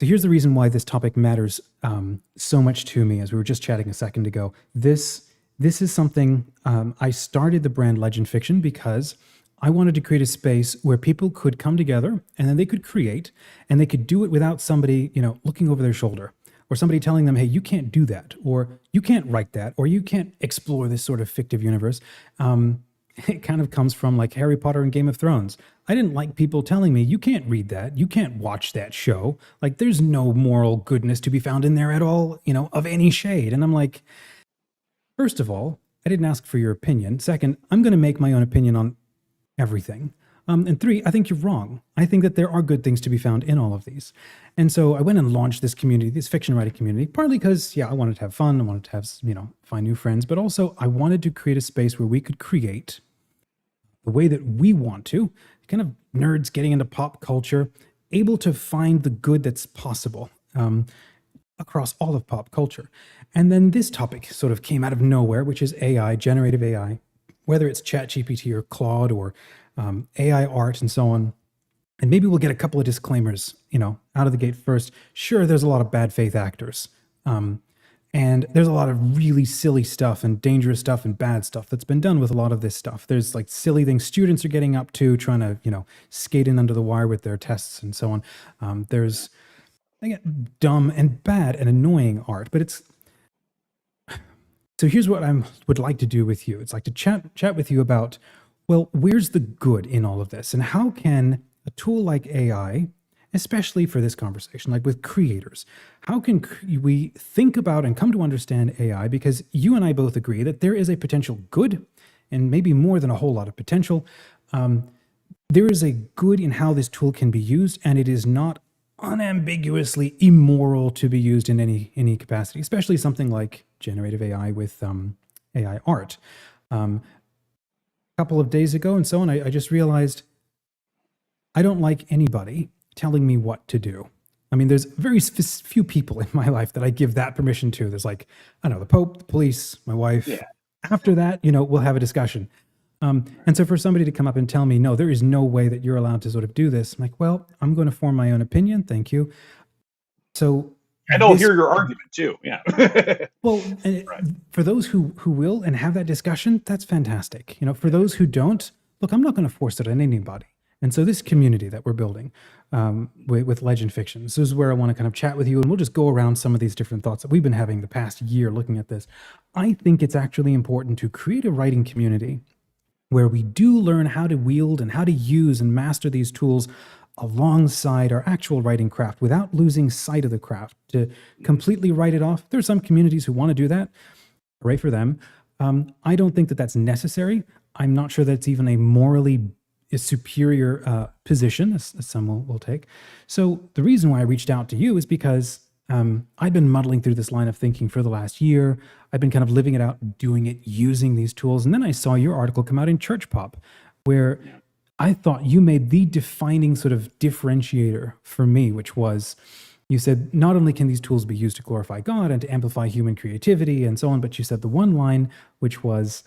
So here's the reason why this topic matters so much to me. As we were just chatting a second ago, this is something I started the brand Legend Fiction because I wanted to create a space where people could come together and then they could create, and they could do it without somebody, looking over their shoulder, or somebody telling them, "Hey, you can't do that," or "You can't write that," or "You can't explore this sort of fictive universe." It kind of comes from like Harry Potter and Game of Thrones. I didn't like people telling me, "You can't read that, you can't watch that show. Like, there's no moral goodness to be found in there at all, of any shade." And I'm like, first of all, I didn't ask for your opinion. Second, I'm going to make my own opinion on everything. And three, I think you're wrong. I think that there are good things to be found in all of these. And so I went and launched this community, this fiction writing community, partly because, yeah, I wanted to have fun. I wanted to have, find new friends, but also I wanted to create a space where we could create the way that we want to, kind of nerds getting into pop culture, able to find the good that's possible across all of pop culture. And then this topic sort of came out of nowhere, which is AI, generative AI, whether it's ChatGPT or Claude or AI art and so on. And maybe we'll get a couple of disclaimers, out of the gate first. Sure, there's a lot of bad faith actors. And there's a lot of really silly stuff and dangerous stuff and bad stuff that's been done with a lot of this stuff. There's like silly things students are getting up to, trying to, skate in under the wire with their tests and so on. There's dumb and bad and annoying art, but it's, so here's what I would like to do with you. It's like to chat with you about, well, where's the good in all of this? And how can a tool like AI, especially for this conversation, like with creators, how can we think about and come to understand AI? Because you and I both agree that there is a potential good, and maybe more than a whole lot of potential. There is a good in how this tool can be used, and it is not unambiguously immoral to be used in any capacity, especially something like generative AI with AI art. A couple of days ago and so on, I just realized I don't like anybody telling me what to do. I mean, there's very few people in my life that I give that permission to. There's like, I don't know, the Pope, the police, my wife. Yeah. After that, we'll have a discussion. And so for somebody to come up and tell me, no, there is no way that you're allowed to sort of do this, I'm like, well, I'm going to form my own opinion. Thank you. So, and I'll hear your argument too. Yeah. well, Right. For those who will and have that discussion, that's fantastic. For those who don't, look, I'm not going to force it on anybody. And so this community that we're building with Legend Fiction, this is where I want to kind of chat with you, and we'll just go around some of these different thoughts that we've been having the past year looking at this. I think it's actually important to create a writing community where we do learn how to wield and how to use and master these tools alongside our actual writing craft without losing sight of the craft. To completely write it off, there are some communities who want to do that. Hooray for them. I don't think that that's necessary. I'm not sure that's even a morally superior position, as some will take. So the reason why I reached out to you is because I've been muddling through this line of thinking for the last year. I've been kind of living it out, doing it, using these tools. And then I saw your article come out in Church Pop, where I thought you made the defining sort of differentiator for me, which was, you said, not only can these tools be used to glorify God and to amplify human creativity and so on, but you said the one line, which was,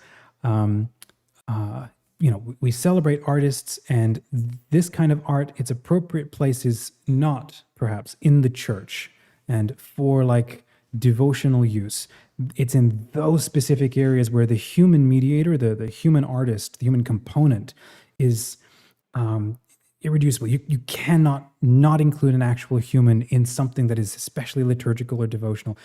we celebrate artists, and this kind of art, its appropriate place is not perhaps in the church and for like devotional use. It's in those specific areas where the human mediator, the human artist, the human component is irreducible. You cannot not include an actual human in something that is especially liturgical or devotional.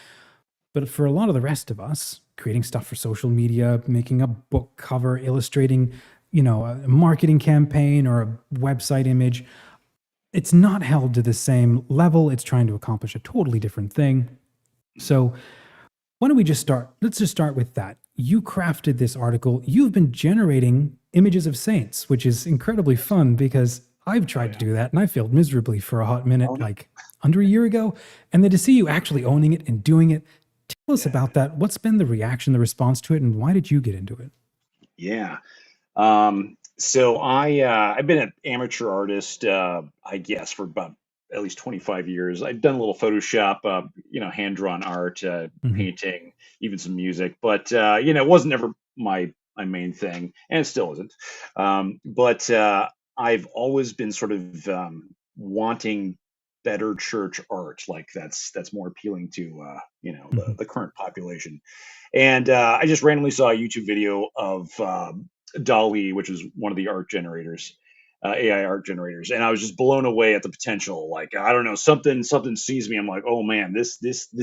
But for a lot of the rest of us, creating stuff for social media, making a book cover, illustrating, a marketing campaign or a website image, it's not held to the same level. It's trying to accomplish a totally different thing. So why don't we just start? Let's just start with that. You crafted this article. You've been generating images of saints, which is incredibly fun because I've tried to do that and I failed miserably for a hot minute, like under a year ago. And then to see you actually owning it and doing it, tell us about that. What's been the reaction, the response to it, and why did you get into it? Yeah. So I've been an amateur artist, I guess, for about at least 25 years. I've done a little Photoshop, hand-drawn art, painting, even some music, but it wasn't ever my main thing, and it still isn't. But I've always been sort of wanting better church art, like that's more appealing to Hmm. the current population. And I just randomly saw a YouTube video of Dolly, which is one of the art generators, AI art generators, and I was just blown away at the potential. Like, I don't know, something sees me. I'm like, oh man, this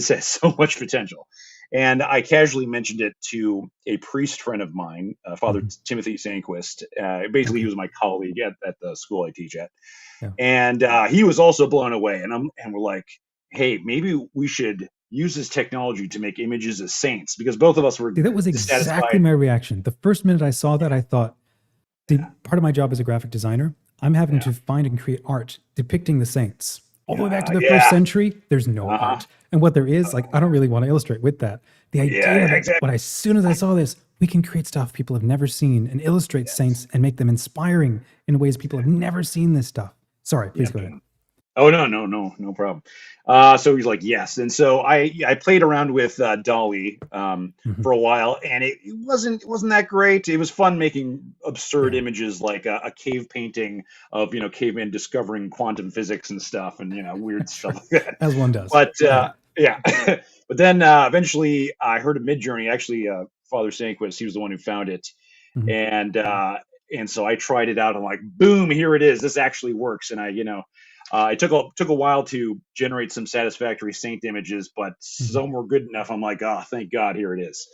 has so much potential. And I casually mentioned it to a priest friend of mine, Father Hmm. Timothy Sanquist. Basically, he Okay. was my colleague at the school I teach at, Yeah. and he was also blown away. And we're like, hey, maybe we should use this technology to make images of saints, because both of us were See, that was exactly dissatisfied. my reaction. The first minute I saw that, I thought, see, Yeah, part of my job as a graphic designer, I'm having yeah, to find and create art depicting the saints. All the way back to the first yeah. century, there's no Uh-huh. art. And what there is, like, I don't really want to illustrate with that. The Yeah, idea yeah, that exactly. as soon as I saw this, we can create stuff people have never seen and illustrate Yes. saints and make them inspiring in ways people have never seen this stuff. Sorry, please Yep. go ahead. Oh, no, no, no, no problem. So he's like, yes, and so I played around with Dolly Hmm. for a while, and it wasn't that great. It was fun making absurd Yeah, images like a cave painting of cavemen discovering quantum physics and stuff, and weird stuff sure. like that. As one does. But Yeah. yeah, but then eventually I heard of Midjourney. Actually, Father Sanquist, he was the one who found it, Hmm. and so I tried it out. I'm like, boom, here it is. This actually works. And it took a while to generate some satisfactory saint images, but Hmm. some were good enough. I'm like, oh, thank God, here it is.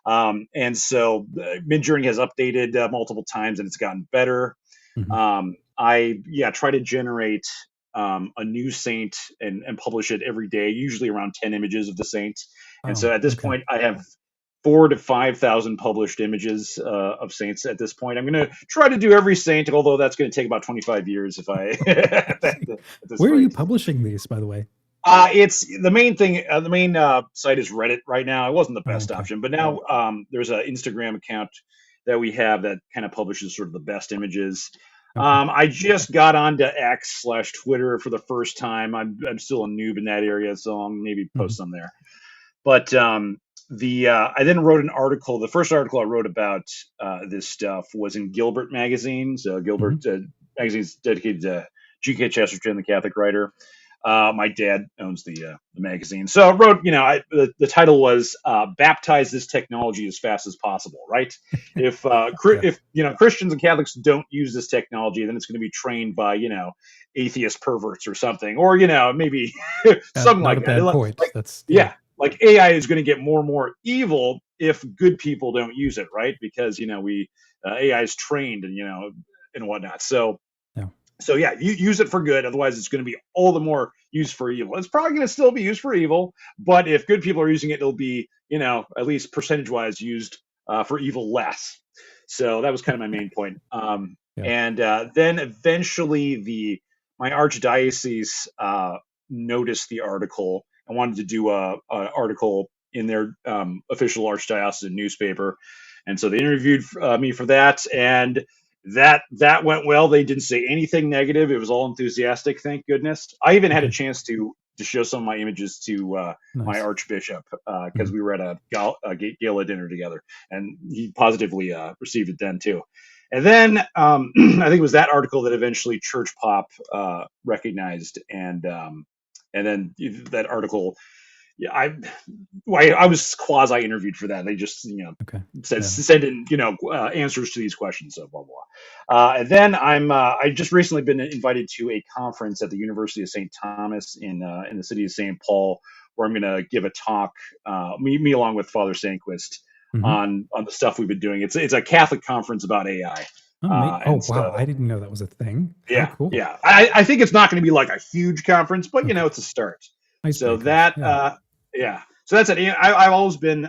And so Midjourney has updated multiple times, and it's gotten better. Hmm. I try to generate a new saint and publish it every day, usually around 10 images of the saint. And so Oh, at this okay. point, I have 4 to 5 thousand published images of saints at this point. I'm going to try to do every saint, although that's going to take about 25 years if I at this Where are you rate. publishing these, by the way? It's the main thing. The main site is Reddit right now. It wasn't the Oh, best okay. option, but now there's an Instagram account that we have that kind of publishes sort of the best images. Okay. I just got onto X/Twitter for the first time. I'm still a noob in that area, so I'll maybe Hmm. post some there. But the I then wrote an article. The first article I wrote about this stuff was in Gilbert magazine. So Hmm. Gilbert magazine's dedicated to G.K. Chesterton, the Catholic writer. My dad owns the magazine, so I wrote. The title was "Baptize this technology as fast as possible." Right? Yeah. If Christians and Catholics don't use this technology, then it's going to be trained by atheist perverts or something, or maybe something Not a like that. bad point. Like, That's yeah. yeah, like AI is going to get more and more evil if good people don't use it, right? Because we AI is trained and whatnot. Yeah. So yeah, you use it for good. Otherwise, it's going to be all the more used for evil. It's probably going to still be used for evil, but if good people are using it, it'll be at least percentage wise used for evil less. So that was kind of my main point. Yeah. And then eventually my archdiocese noticed the article. I wanted to do a article in their official archdiocesan newspaper, and so they interviewed me for that, and that went well. They didn't say anything negative. It was all enthusiastic. Thank goodness. I even had a Okay. chance to show some of my images to my Nice. archbishop because Hmm. we were at a gala dinner together, and he positively received it then too. And then I think it was that article that eventually Church Pop recognized, and then that article. Yeah, I was quasi interviewed for that. They just Okay. said Yeah. send in answers to these questions, so blah blah. And then I just recently been invited to a conference at the University of St. Thomas in the city of St. Paul, where I'm going to give a talk, me along with Father Sanquist, Hmm. on the stuff we've been doing. It's a Catholic conference about AI, Oh, mate. Oh, and wow. I so didn't know that was a thing. How yeah, cool. yeah. I think it's not going to be like a huge conference, but Okay. it's a start. So Icebreakers. that Yeah. yeah. So that's it. I've always been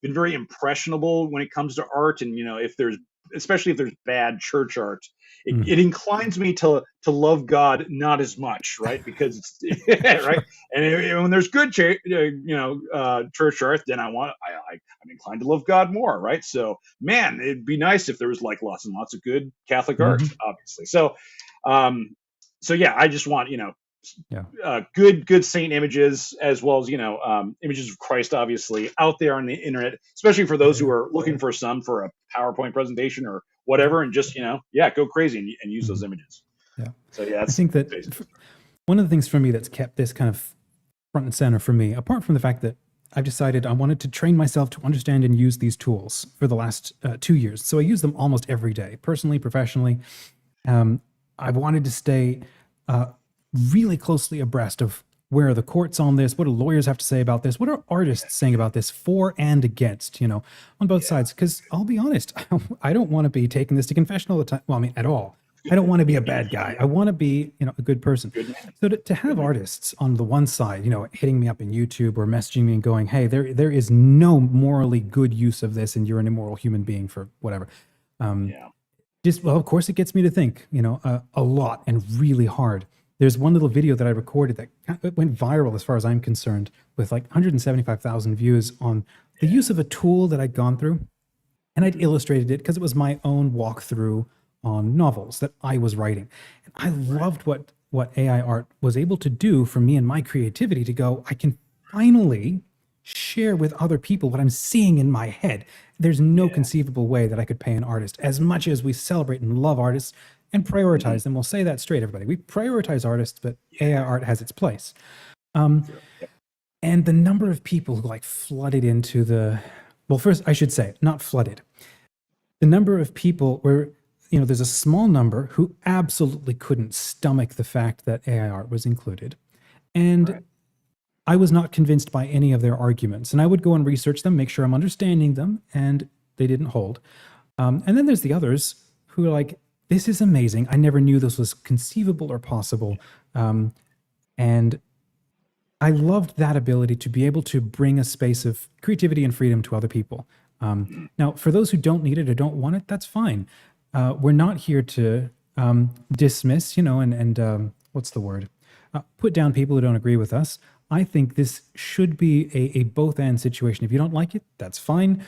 very impressionable when it comes to art, and if there's especially if there's bad church art, Mm. it inclines me to love God not as much, right? Because it's right. Sure. And when there's good church art, then I'm inclined to love God more, right? So man, it'd be nice if there was like lots and lots of good Catholic art, Hmm. obviously. Um, so yeah, I just want Yeah. good saint images, as well as images of Christ, obviously out there on the internet, especially for Yeah. those who Yeah. are looking for some for a PowerPoint presentation or Yeah. whatever, and just go crazy and use Hmm. those images. Yeah. So yeah, I that's think that basically. one of the things for me that's kept this kind of front and center for me, apart from the fact that I've decided I wanted to train myself to understand and use these tools for the last 2 years. So I use them almost every day, personally, professionally. I've wanted to stay uh, really closely abreast of where are the courts on this, what do lawyers have to say about this, what are artists saying about this, for and against, on both Yeah. sides. Because I'll be honest, I don't want to be taking this to confession all the time. Well, I mean, at all. I don't want to be a bad guy. I want to be, a good person. Good man. So to Good have man. artists on the one side, hitting me up in YouTube or messaging me and going, "Hey, there is no morally good use of this, and you're an immoral human being for whatever." Um, Yeah. well, of course, it gets me to think, a lot and really hard. There's one little video that I recorded that it went viral, as far as I'm concerned, with like 175,000 views on the use of a tool that I'd gone through, and I'd illustrated it because it was my own walkthrough on novels that I was writing. And I Right. loved what AI art was able to do for me and my creativity to go, I can finally share with other people what I'm seeing in my head. There's no Yeah. conceivable way that I could pay an artist as much as we celebrate and love artists and Hmm. prioritize them. We'll say that straight, everybody. We prioritize artists, but AI Yeah. art has its place. Um, True. Yep. and the number of people who like flooded into well, first I should say, not flooded. The number of people where, there's a small number who absolutely couldn't stomach the fact that AI art was included. Right. And I was not convinced by any of their arguments. And I would go and research them, make sure I'm understanding them, and they didn't hold. And then there's the others who are like, this is amazing. I never knew this was conceivable or possible. And I loved that ability to be able to bring a space of creativity and freedom to other people. Mhm. Now, for those who don't need it or don't want it, that's fine. We're not here to dismiss, and what's the word? Put down people who don't agree with us. I think this should be a both and situation. If you don't like it, that's fine.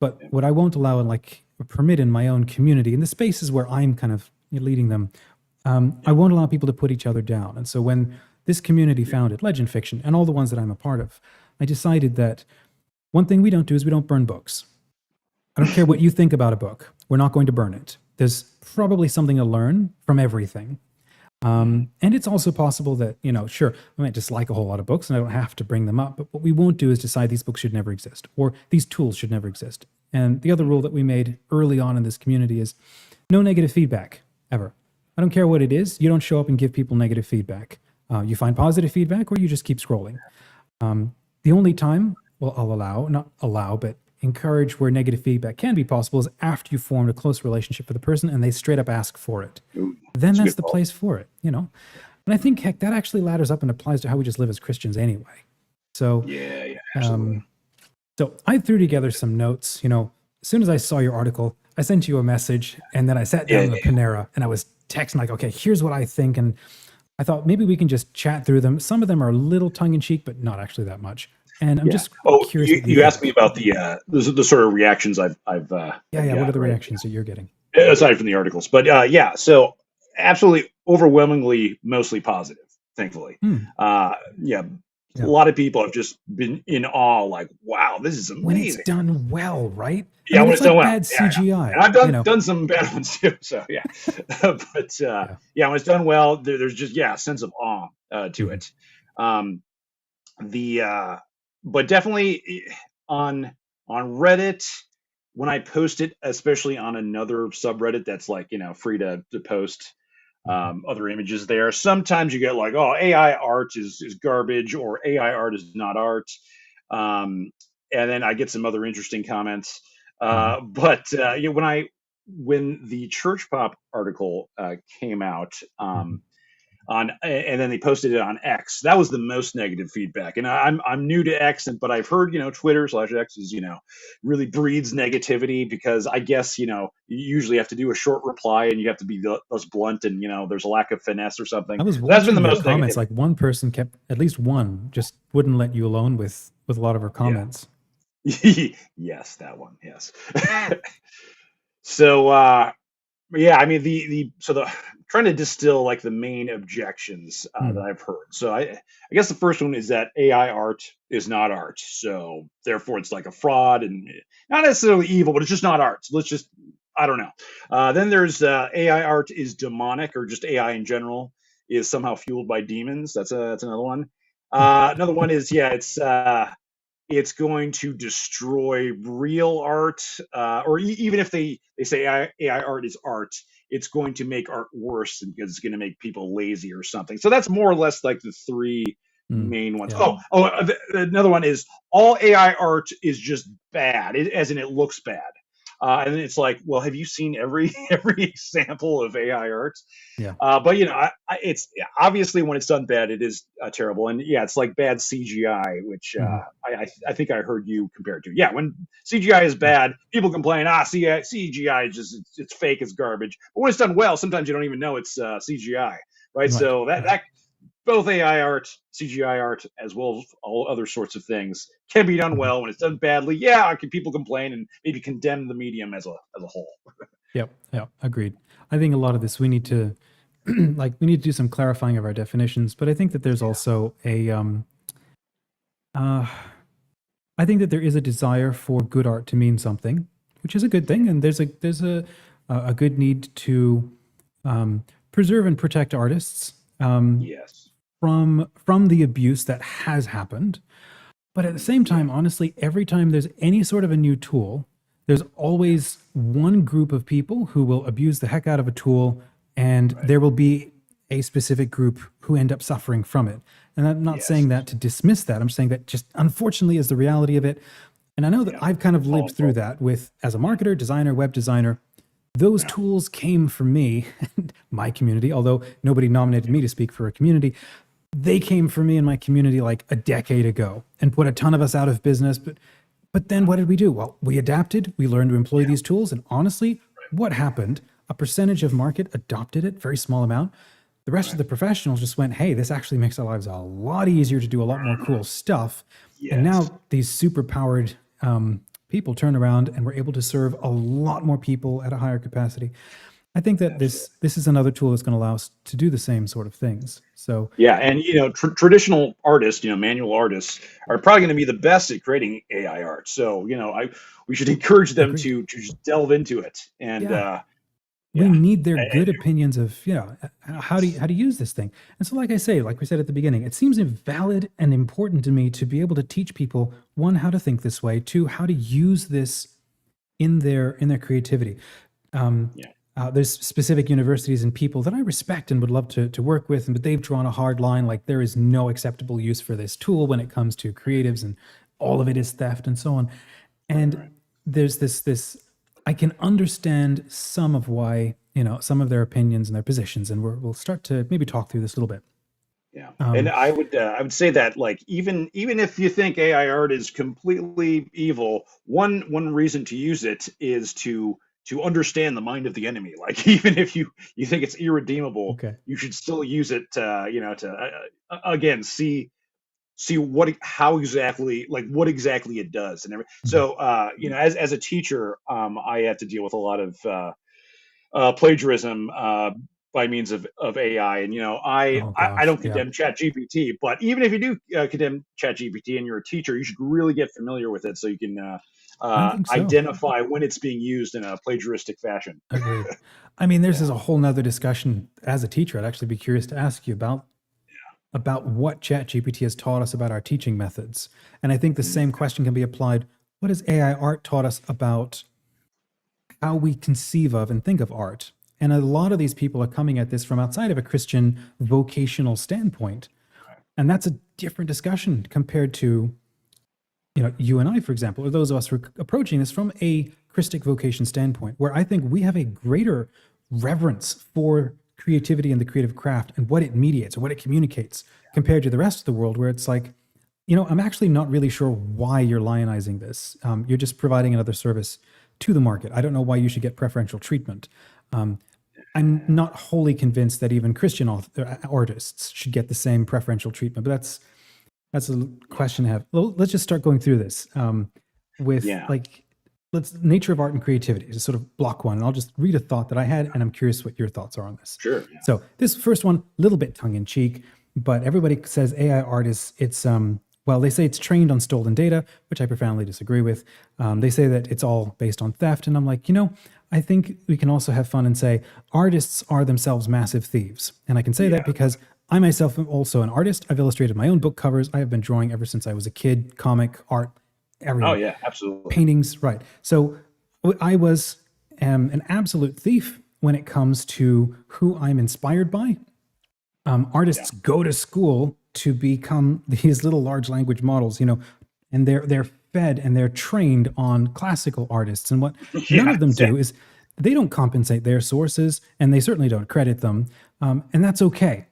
But Yep. what I won't allow and like permit in my own community, in the spaces where I'm kind of leading them, I Yep. won't allow people to put each other down. And so when this community Yeah. founded Legend Fiction and all the ones that I'm a part of, I decided that one thing we don't do is we don't burn books. I don't care what you think about a book. We're not going to burn it. There's probably something to learn from everything. Mhm. And it's also possible that, sure, I might dislike a whole lot of books and I don't have to bring them up. But what we won't do is decide these books should never exist or these tools should never exist. And the other Mhm. rule that we made early on in this community is no negative feedback ever. I don't care what it is. You don't show up and give people negative feedback. You find positive feedback or you just keep scrolling. The only time, well, I'll allow, not allow, but encourage where negative feedback can be possible is after you formed a close relationship with the person and they straight up ask for it. Ooh, Then that's a that's good the call. place for it. And I think, heck, that actually ladders up and applies to how we just live as Christians anyway. So, Yeah. Yeah. Absolutely. um, so I threw together some notes. As soon as I saw your article, I sent you a message and then I sat down Yeah. in the Panera and I was texting like, okay, here's what I think. And I thought maybe we can just chat through them. Some of them are a little tongue in cheek, but not actually that much. And I'm Yeah. just Oh, curious you, what you you asked me think. about the sort of reactions Yeah, I've yeah. What are got, the right? reactions that you're getting? Aside from the articles, but yeah. So absolutely, overwhelmingly, mostly positive. Thankfully, Hmm. yeah. A Yeah. lot of people have just been in awe, like, "Wow, this is When it's amazing." done well, right? I Yeah, mean, when it's it's done like well. bad Yeah, yeah. And CGI. I've done some bad ones too. So yeah, but Yeah. yeah, when it's done well, there's just a sense of awe to Mhm. it. Um, the but definitely on Reddit, when I post it, especially on another subreddit that's like free to post Mhm. other images there, sometimes you get like, oh, AI art is garbage, or AI art is not art. um, and then I get some other interesting comments. Mhm. But yeah, when the church pop article came out, Mhm. and then they posted it on X. That was the most negative feedback. And I'm new to X, but I've heard Twitter/X is really breeds negativity, because I guess you usually have to do a short reply and you have to be less blunt, and there's a lack of finesse or I something. was That's been the watching your most comments. negativity. Like one person kept, at least one, just wouldn't let you alone with a lot of her Yeah. comments. Yes, that one. Yes. So yeah, I mean the trying to distill like the main objections that Hmm. I've heard. So I guess the first one is that AI art is not art, so therefore it's like a fraud and not necessarily evil, but it's just not art. So let's just, I don't know. Then there's AI art is demonic, or just AI in general is somehow fueled by demons. That's another one. Another one is, yeah, it's going to destroy real art, or even if they say AI art is art, it's going to make art worse because it's going to make people lazy or something. So that's more or less like the three Mm, main ones. yeah. Another one is all AI art is just bad, as in it looks bad. And it's like, well, have you seen every every example of AI art? Yeah. But it's obviously when it's done bad, it is terrible. And yeah, it's like bad CGI, which Mhm. I think I heard you compare it to. Yeah, when CGI is Yeah. bad, people complain, CGI is just it's fake, it's garbage. But when it's done well, sometimes you don't even know it's CGI, right? Right. So Right. that both AI art, CGI art, as well as all other sorts of things can be done Mhm. well. When it's done badly, yeah, people complain and maybe condemn the medium as a whole. Yep. Yeah. Agreed. I think a lot of this we need to we need to do some clarifying of our definitions, but I think that there's also a uh I think that there is a desire for good art to mean something, which is a good Yeah. thing, and there's a good need to preserve and protect artists Yes. from the abuse that has happened. But at the same Yeah. time, honestly, every time there's any sort of a new tool, there's Yeah. always one group of people who will abuse the heck out of a tool, and Right. there will be a specific group who end up suffering from it. And I'm not Yes. saying that to dismiss that. I'm saying that just unfortunately is the reality of it. And I know that Yeah. I've kind of All lived through involved. that with as a marketer, designer, web designer. Those Yeah. tools came from me and my community, although nobody nominated me to speak for a community. They came for me and my community like a decade ago and put a ton of us out of business. But then what did we do? Well, we adapted, we learned to employ Yeah. these tools, and honestly, what happened? A percentage of market adopted it, very small amount. The rest of Right. the professionals just went, hey, this actually makes our lives a lot easier to do a lot more cool stuff. And Yes. now these super powered people turn around and we're able to serve a lot more people at a higher capacity. I think that Absolutely. this is another tool that's going to allow us to do the same sort of things. So Yeah, and traditional artists, manual artists, are probably going to be the best at creating AI art. So, I we should encourage them agreed. to just delve into it. And Yeah. We yeah, need their and good opinions of yes, how to use this thing. And so, like I say, like we said at the beginning, it seems valid and important to me to be able to teach people, one, how to think this way, two, how to use this in their creativity. Um, yeah, there's specific universities and people that I respect and would love to work with, but they've drawn a hard line. Like there is no acceptable use for this tool when it comes to creatives, and all of it is theft and so on. right, And right, there's this I can understand some of why, some of their opinions and their positions, and we'll start to maybe talk through this a little bit. yeah. And Um, I would say that, like, even if you think AI art is completely evil, one reason to use it is to understand the mind of the enemy. Like, even if you think it's irredeemable, okay. you should still use it to again see how exactly, like, what exactly it does and everything. Mhm. So as a teacher, I have to deal with a lot of plagiarism by means of AI. And Oh I gosh, don't yeah. condemn ChatGPT, but even if you do condemn ChatGPT and you're a teacher, you should really get familiar with it so you can I think so. identify when it's being used in a plagiaristic fashion. Agreed. I mean, this Yeah. is a whole nother discussion. As a teacher, I'd actually be curious to ask you about what ChatGPT has taught us about our teaching methods. And I think the Mm, same question can be applied. What has AI art taught us about how we conceive of and think of art? And a lot of these people are coming at this from outside of a Christian vocational standpoint. And that's a different discussion compared to, you and I, for example, or those of us who are approaching this from a Christic vocation standpoint, where I think we have a greater reverence for creativity and the creative craft and what it mediates or what it communicates compared to the rest of the world, where it's like, I'm actually not really sure why you're lionizing this. You're just providing another service to the market. I don't know why you should get preferential treatment. Um, I'm not wholly convinced that even Christian artists should get the same preferential treatment, but that's a yeah, question I have. Well, let's just start going through this with yeah, like, let's nature of art and creativity, just sort of block one. And I'll just read a thought that I had, and I'm curious what your thoughts are on this. sure, yeah, So this first one, a little bit tongue in cheek, but everybody says AI art is well, they say it's trained on stolen data, which I profoundly disagree with. They say that it's all based on theft, and I'm like, I think we can also have fun and say artists are themselves massive thieves. And I can say that Yeah. because I myself am also an artist. I've illustrated my own book covers. I have been drawing ever since I was a kid, comic, art, Oh everything, yeah, absolutely. paintings, right. So I was an absolute thief when it comes to who I'm inspired by. Yeah. Artists go to school to become these little large language models, and they're fed and they're trained on classical artists. And what none Yeah. of them do is they don't compensate their sources, and they certainly don't credit them, and that's okay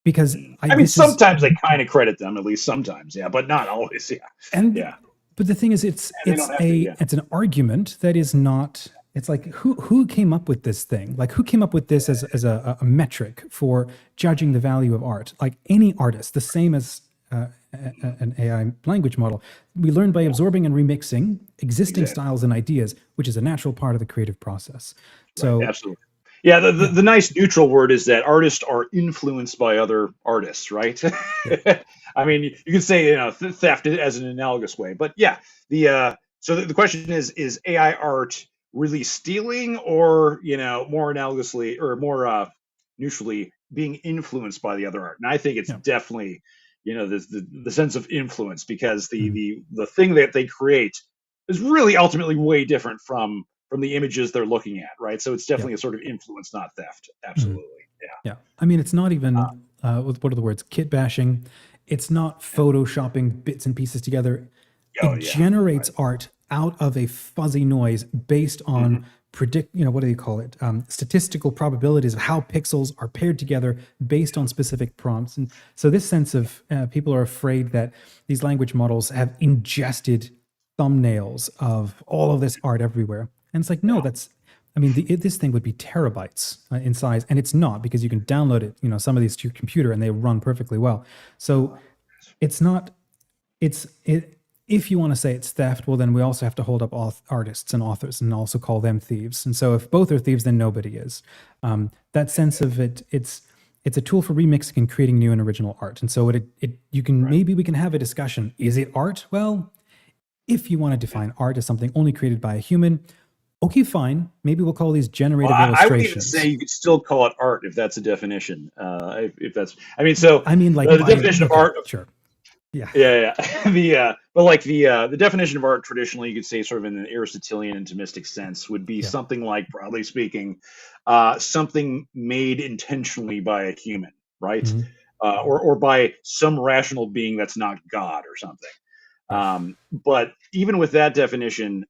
because I mean, this is sometimes they kind of credit them, at least sometimes, yeah, but not always. Yeah. and Yeah. but the thing is it's And they don't have to. Yeah. it's an argument that is not. It's like who came up with this thing? Like who came up with this as a metric for judging the value of art? Like any artist, the same as an AI language model. We learn by absorbing and remixing existing Exactly. styles and ideas, which is a natural part of the creative process. Right. So Absolutely. Yeah. yeah, The nice neutral word is that artists are influenced by other artists, right? yeah, I mean, you can say, theft as an analogous way, but yeah, the question is AI art really stealing, or more analogously, or more neutrally, being influenced by the other art? And I think it's yeah, definitely, the sense of influence, because mhm, the thing that they create is really ultimately way different from the images they're looking at, right? So it's yeah. definitely a sort of influence, not theft. Mhm. Absolutely. Yeah. I mean, it's not even, what are the words? Kit bashing. It's not photoshopping bits and pieces together. Yeah. Oh It yeah. generates Right. art out of a fuzzy noise based Hmm. on what do you call it? Statistical probabilities of how pixels are paired together based on specific prompts. And so this sense of people are afraid that these language models have ingested thumbnails of all of this art everywhere. And it's like, no, Yeah. that's, I mean, this thing would be terabytes in size, and it's not because you can download it, some of these to your computer and they run perfectly well. So it's not, it's, it, if you want to say it's theft, well, then we also have to hold up artists and authors and also call them thieves. And so if both are thieves, then nobody is. That sense of it's a tool for remixing and creating new and original art. And so you can Right. maybe we can have a discussion. Is it art? Well, if you want to Yeah. define art as something only created by a human, okay, fine. Maybe we'll call these Well, generative I would even say illustrations. you could still call it art if that's a definition. If that's, I mean, so I mean, like the by definition of okay, art. sure, yeah, Yeah, yeah. But like the definition of art traditionally, you could say, sort of in an Aristotelian and Thomistic sense, would be yeah, something like, broadly speaking, something made intentionally by a human, right? hmm, Or by some rational being that's not God or something. right. But even with that definition,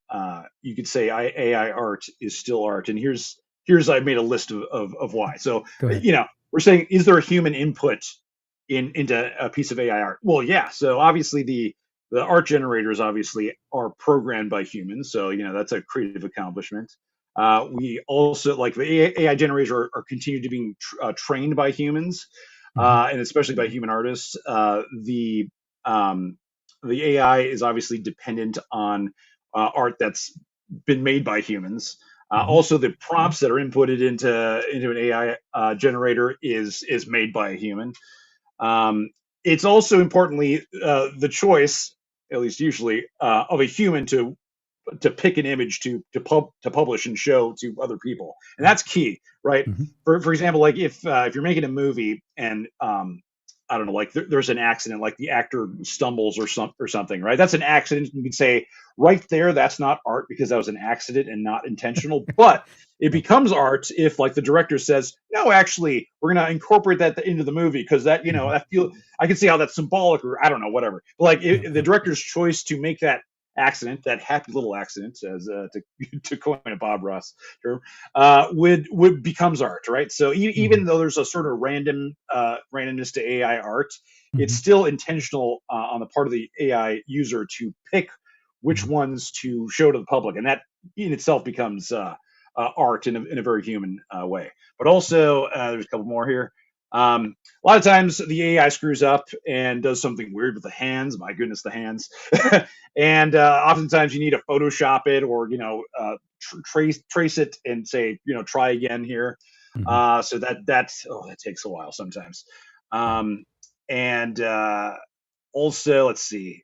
you could say AI art is still art. And here's I've made a list of why. So Go ahead. we're saying, is there a human input into a piece of AI art? Well, yeah. So obviously the art generators obviously are programmed by humans. So that's a creative accomplishment. We also, like, the AI generators are continued to being trained by humans, Hmm, and especially by human artists. Um, the AI is obviously dependent on art that's been made by humans. hmm, Also, the prompts that are inputted into an AI generator is made by a human. Um, it's also importantly the choice, at least usually, of a human to pick an image to publish and show to other people, and right. that's key, right? Hmm, For example, like if you're making a movie and I don't know, like there's an accident, like the actor stumbles or something, right? That's an accident. You can say right there, that's not art because that was an accident and not intentional. But it yeah, becomes art if, like, the director says, no, actually, we're going to incorporate that into the movie because that, hmm, I can see how that's symbolic, or I don't know, whatever. But like yeah, the yeah, director's choice to make that accident, that happy little accident, as to coin a Bob Ross term, would becomes art, right? So hmm, even though there's a sort of randomness to AI art, it's hmm, still intentional on the part of the AI user to pick which hmm, ones to show to the public, and that in itself becomes art in a very human way. But also, there's a couple more here. A lot of times the AI screws up and does something weird with the hands. My goodness, the hands. And oftentimes you need to Photoshop it, or trace it and say, try again here. hmm, So that takes a while sometimes. yeah, And Also, let's see.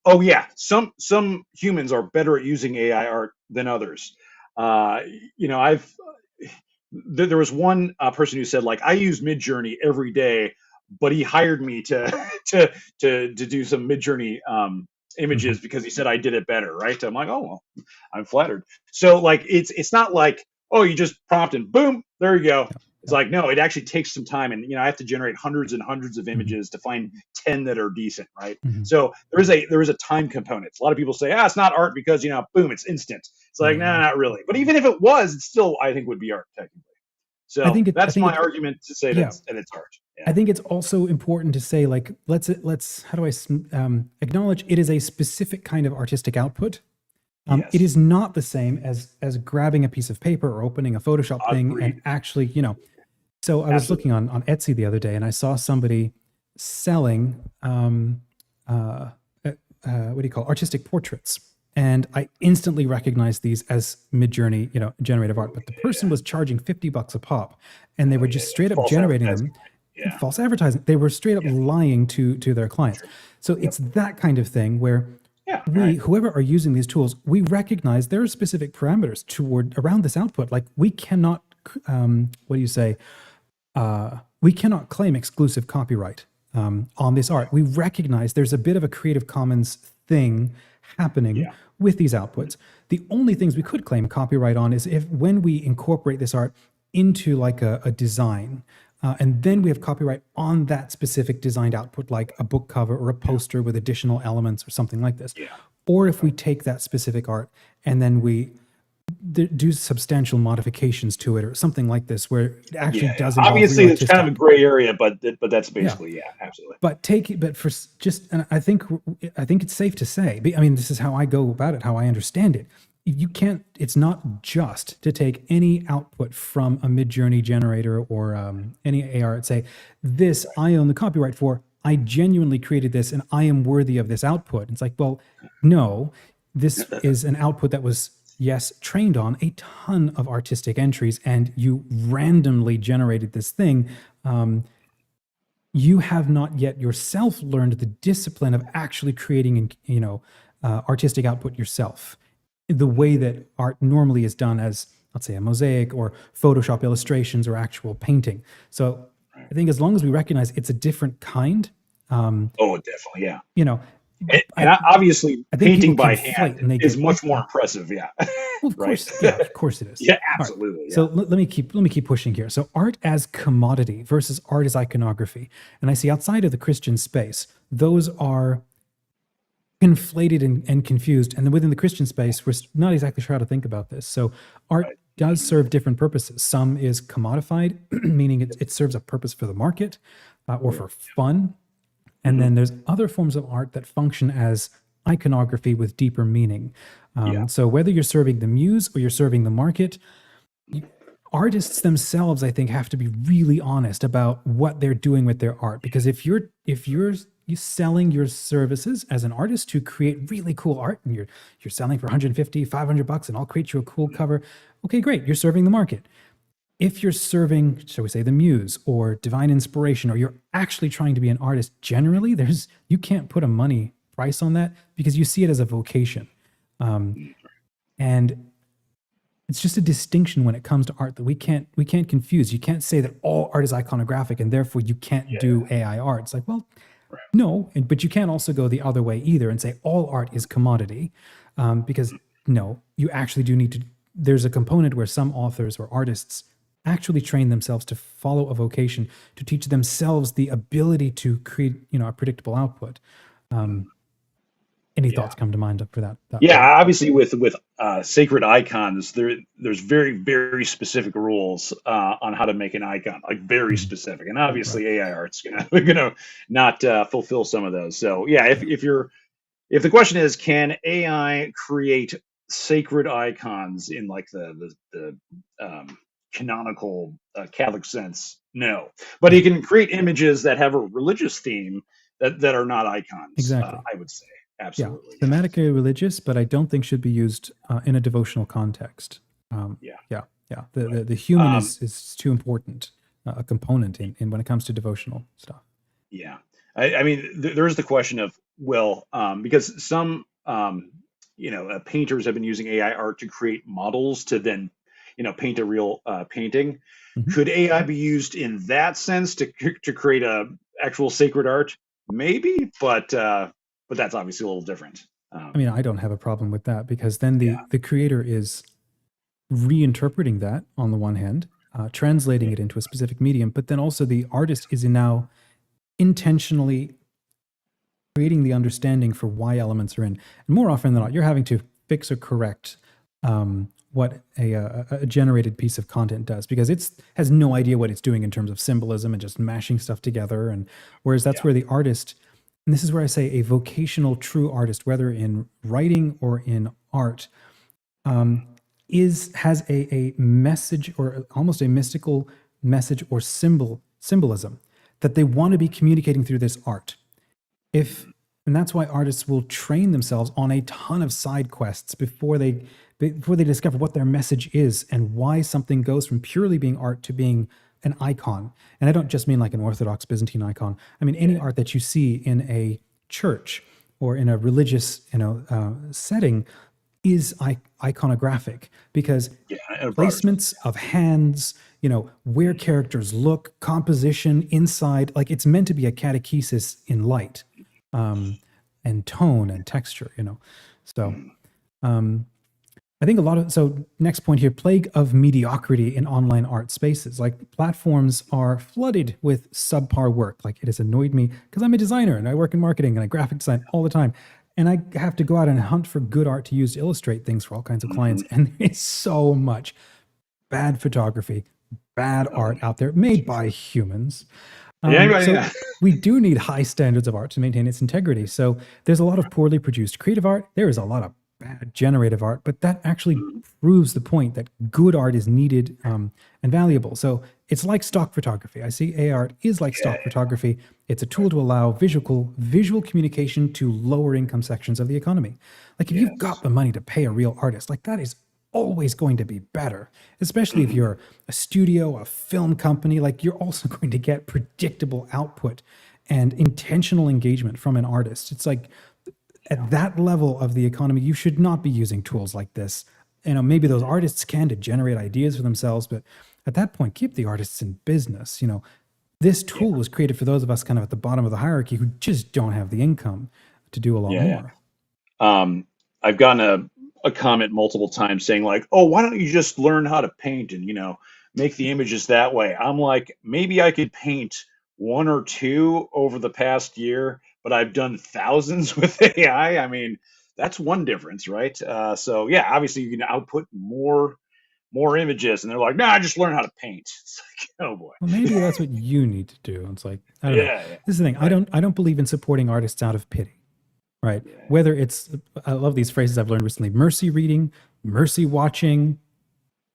Oh yeah, some humans are better at using AI art than others. uh, I've there was one person who said, like, I use Midjourney every day, but he hired me to to do some Midjourney Hmm. images because he said I did it better, right? I'm like, oh well, I'm flattered. So like, it's not like, oh, you just prompt and boom, there you go. Yeah. It's Yeah. like, no, it actually takes some time, and I have to generate hundreds and hundreds of Hmm. images to find 10 that are decent, right? Hmm. So there is a time component. A lot of people say, it's not art because boom, it's instant. It's like, no, Yeah. not really. But even if it was, it still, I think, would be art technically. So I that's think my it's, argument to say yeah. that it's art. I Yeah. think it's also important to say, like, let's how do I acknowledge it is a specific kind of artistic output. It Yes. is not the same as grabbing a piece of paper or opening a Photoshop thing and Agreed. actually, So I was looking Absolutely. on Etsy the other day, and I saw somebody selling uh, what do you call artistic portraits, and I instantly recognized these as Midjourney, generative art. But the person was charging $50 a pop, and they Oh were yeah, just yeah. straight up False generating advertising. them. Yeah. False advertising. They were straight up Yeah. lying to their clients. True. So Yep. it's that kind of thing where Yeah. we, Right. whoever are using these tools, we recognize there are specific parameters toward around this output. Like we cannot, what do you say? We cannot claim exclusive copyright on this art. We recognize there's a bit of a Creative Commons thing happening Yeah. with these outputs. The only things we could claim copyright on is if when we incorporate this art into like a design, and then we have copyright on that specific designed output, like a book cover or a Yeah. poster with additional elements or something like this. Yeah. Or if we Right. take that specific art and then we do substantial modifications to it or something like this, where it actually Yeah. Yeah. does involve real Obviously, it's kind of a artistic. gray area, but that's Yeah, basically, yeah. Absolutely. but take it, but for just, and I think it's safe to say, I mean, this is how I go about it, how I understand it. You can't. It's not just to take any output from a Midjourney generator or any AR and say, "This I own the copyright for. I genuinely created this, and I am worthy of this output." It's like, well, no, this is an output that was, yes, trained on a ton of artistic entries, and you randomly generated this thing. You have not yet yourself learned the discipline of actually creating, artistic output yourself, the way that art normally is done as, let's say, a mosaic or Photoshop illustrations or actual painting. So Right. I think as long as we recognize it's a different kind, um, Oh, definitely. Yeah. you know, And I obviously, I think people painting by hand conflate and they is get, much more impressive. Yeah. well, of Right. course, yeah, of course it is. Yeah. All right. Absolutely. So Yeah. let me keep pushing here. So art as commodity versus art as iconography, and I see outside of the Christian space, those are conflated and confused. And then within the Christian space, we're not exactly sure how to think about this. So art Right. does serve different purposes. Some is commodified, meaning it serves a purpose for the market or Oh yeah. for fun. And Hmm. then there's other forms of art that function as iconography with deeper meaning. Yeah. So whether you're serving the muse or you're serving the market, artists themselves, I think, have to be really honest about what they're doing with their art. Because if you're selling your services as an artist to create really cool art, and you're selling for 150 $500 and I'll create you a cool cover, okay, great, you're serving the market. If you're serving, shall we say, the muse or divine inspiration, or you're actually trying to be an artist, generally there's you can't put a money price on that because you see it as a vocation. And it's just a distinction when it comes to art that we can't confuse. You can't say that all art is iconographic and therefore you can't Yeah. do AI art. It's like, well, Right. no, but you can't also go the other way either and say all art is commodity, because no, you actually do need to. There's a component where some authors or artists actually train themselves to follow a vocation to teach themselves the ability to create, a predictable output. Um, any Yeah. thoughts come to mind for that Yeah, point? obviously with sacred icons, there's very very specific rules on how to make an icon, like very Mhm. specific, and Right. obviously AI art's gonna gonna not fulfill some of those. So yeah, Yeah. if the question is, can AI create sacred icons in like the canonical Catholic sense? No, but Yeah. he can create images that have a religious theme that are not icons. Exactly. I would say Yeah, absolutely, yeah, thematically religious, but I don't think should be used in a devotional context. yeah. Yeah, yeah. The Right. human is too important a component in when it comes to devotional stuff. Yeah. I mean, there's the question of, well, because some painters have been using AI art to create models to then, paint a real painting. Mhm. Could AI be used in that sense to create a actual sacred art? Maybe, but that's obviously a little different. I mean, I don't have a problem with that because then Yeah, the creator is reinterpreting that on the one hand, translating yeah, it into a specific medium, but then also the artist is now intentionally creating the understanding for why elements are in. And more often than not, you're having to fix or correct what a generated piece of content does because it's has no idea what it's doing in terms of symbolism and just mashing stuff together. And whereas that's yeah, where the artist, and this is where I say a vocational true artist, whether in writing or in art, um, is has a message or almost a mystical message or symbolism that they want to be communicating through this art. If And that's why artists will train themselves on a ton of side quests before they discover what their message is and why something goes from purely being art to being an icon. And I don't just mean like an Orthodox Byzantine icon. I mean any yeah, art that you see in a church or in a religious setting is iconographic because yeah. In a broader sense, placements of hands, where characters look, composition inside, like it's meant to be a catechesis in light, um, and tone and texture. yeah. So um, I think so next point here, plague of mediocrity in online art spaces. Like platforms are flooded with subpar work. Like it has annoyed me because I'm a designer and I work in marketing and I graphic design all the time. And I have to go out and hunt for good art to use to illustrate things for all kinds of clients. Mhm. And there's so much bad photography, bad Oh, art out there made by Jesus. humans. Yeah, yeah, So yeah. we do need high standards of art to maintain its integrity. So there's a lot of poorly produced creative art. There is a lot of bad generative art, but that actually Mhm. proves the point that good art is needed and valuable. So it's like stock photography. I see AI art is like Yeah, stock photography. It's a tool to allow visual communication to lower income sections of the economy. Like if you've got yes. the money to pay a real artist, like that is always going to be better, especially if Mhm. you're a studio, a film company. Like you're also going to get predictable output and intentional engagement from an artist. It's like Yeah, at that level of the economy, you should not be using tools like this. Maybe those artists can to generate ideas for themselves, but at that point, keep the artists in business. This yeah, tool was created for those of us kind of at the bottom of the hierarchy who just don't have the income to do a lot yeah, yeah. more. Um, I've gotten a comment multiple times saying like, "Oh, why don't you just learn how to paint and make the images that way?" I'm like, maybe I could paint one or two over the past year, but I've done thousands with AI. I mean, that's one difference, right? So yeah, obviously you can output more images, and they're like, "Nah, just learn how to paint." It's like, oh boy. Well, maybe that's what you need to do. It's like, I don't know. Yeah, yeah, This is the thing. I right. don't I don't believe in supporting artists out of pity, right? Yeah, Whether it's I love these phrases I've learned recently, mercy reading, mercy watching,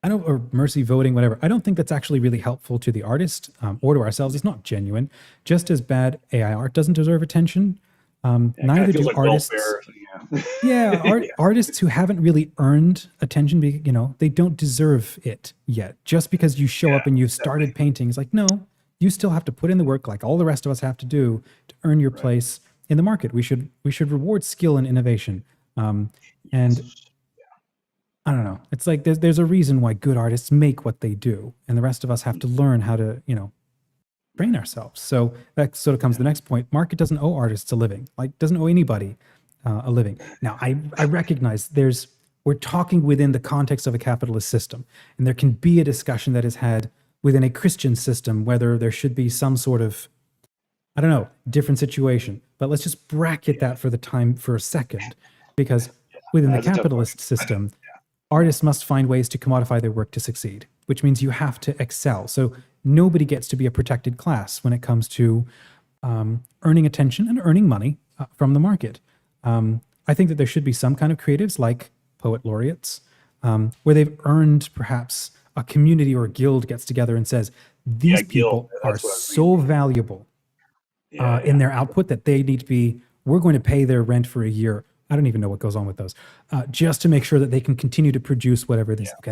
or mercy voting, whatever. I don't think that's actually really helpful to the artist or to ourselves. It's not genuine. Just as bad AI art doesn't deserve attention, yeah. It kind of neither feels do like artists. welfare. Yeah, Yeah, yeah, artists who haven't really earned attention, they don't deserve it yet. Just because you show yeah, up and you've definitely. started painting, it's like, no, you still have to put in the work like all the rest of us have to do to earn your Right. place in the market. We should reward skill and innovation. Um, and Yes. I don't know. It's like there's a reason why good artists make what they do, and the rest of us have to learn how to, train Right. ourselves. So that sort of comes to Yeah. the next point. Market doesn't owe artists a living, like doesn't owe anybody a living. Now, I recognize we're talking within the context of a capitalist system, and there can be a discussion that is had within a Christian system whether there should be some sort of, I don't know, different situation. But let's just bracket Yeah. that for the time for a second, because within the That's a tough question. capitalist system, artists must find ways to commodify their work to succeed, which means you have to excel. So nobody gets to be a protected class when it comes to earning attention and earning money from the market. I think that there should be some kind of creatives like poet laureates, where they've earned perhaps a community or a guild gets together and says, Yeah, these guild. people are That's what I was thinking. so valuable Yeah, in yeah. their output that they need to be, we're going to pay their rent for a year. I don't even know what goes on with those, just to make sure that they can continue to produce whatever it is. Yeah. Okay,